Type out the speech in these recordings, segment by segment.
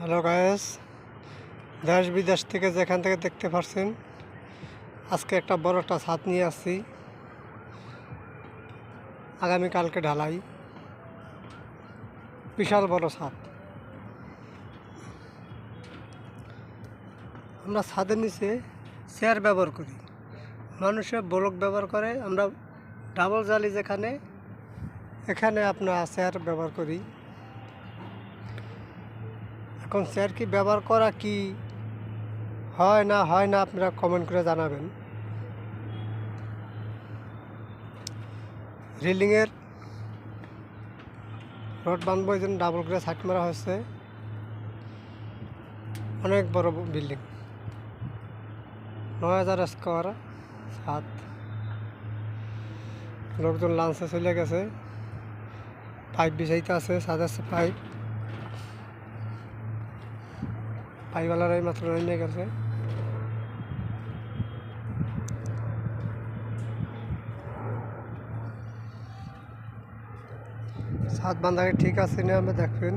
Hello guys, দেশ বিদেশ থেকে যেখান থেকে দেখতে পাচ্ছেন, আজকে একটা বড় একটা ছাদ নিয়ে আসছি। আগামীকালকে ঢালাই, বিশাল বড় ছাদ। আমরা ছাদের নিচে চেয়ার ব্যবহার করি, মানুষের ব্লক ব্যবহার করে। আমরা ডাবল জালি যেখানে, এখানে আপনার চেয়ার ব্যবহার করি। এখন চেয়ার কি ব্যবহার করা কি হয় না আপনারা কমেন্ট করে জানাবেন। রেলিংয়ের রড বাঁধবো, এই জন্য ডাবল করে সাইড মারা হয়েছে। অনেক বড় বিল্ডিং, ৯,০০০ স্কোয়ার ছাদ। লোকজন লাঞ্চে চলে গেছে, পাইপ বিছাইতে আছে, ছাদের পাইপওয়ালারাই মাত্র নিয়ে গেছে। ছাদ বাঁধাকে ঠিক আছে না আমি দেখবেন,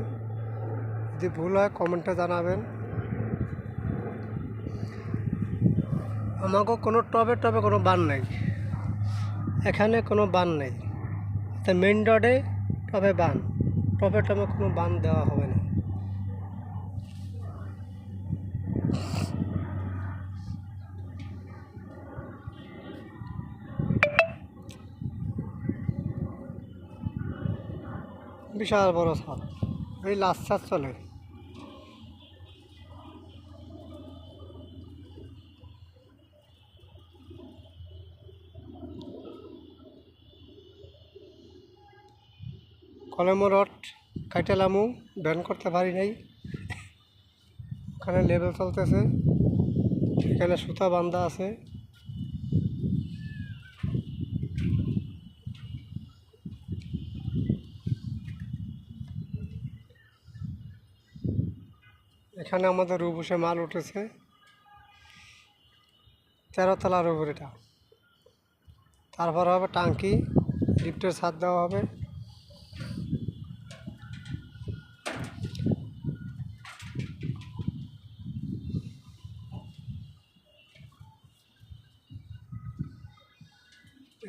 যদি ভুল হয় কমেন্টে জানাবেন। আমাকে কোনো টবে কোনো বান নেই, এখানে কোনো বান নেই। মেইন রোডে টবে কোনো বান দেওয়া হবে না। বিশাল বড় ছাদ, এই লাস্ট ছাদ চলে। কলম রড কাইটেলামু, ব্যান করতে পারি নাই। ওখানে লেবেল চলতেছে, এখানে সুতা বান্ধা আছে। এখানে আমাদের রূপসে মাল উঠেছে, 13 তলার উপর এটা। তারপর হবে টাঙ্কি, লিফটের ছাদ দেওয়া হবে।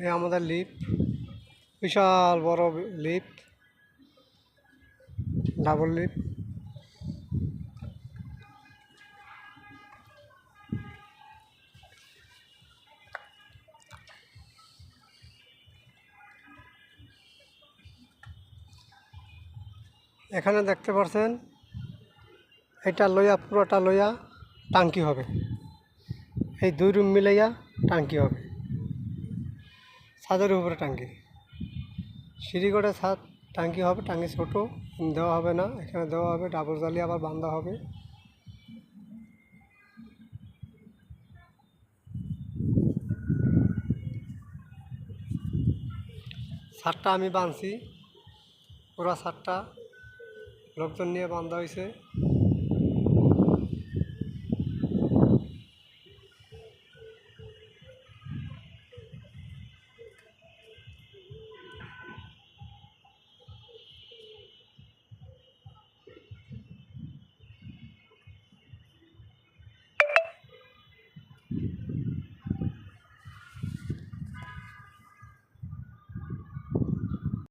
এই আমাদের লিফট, বিশাল বড় লিফট, ডাবল লিফট। এখানে দেখতে পাচ্ছেন, এটা লইয়া পুরোটা লইয়া টাঙ্কি হবে। এই 2 রুম মিলাইয়া টাঙ্কি হবে, ছাদের উপরে টাঙ্কি। সিঁড়ি করে ছাদ টাঙ্কি হবে। টাঙ্কি ছোট দেওয়া হবে না, এখানে দেওয়া হবে ডাবল জালি, আবার বাঁধা হবে। ছাদটা আমি বাঁধছি, পুরা ছাদটা লোকজন নিয়ে বাঁধা হয়েছে।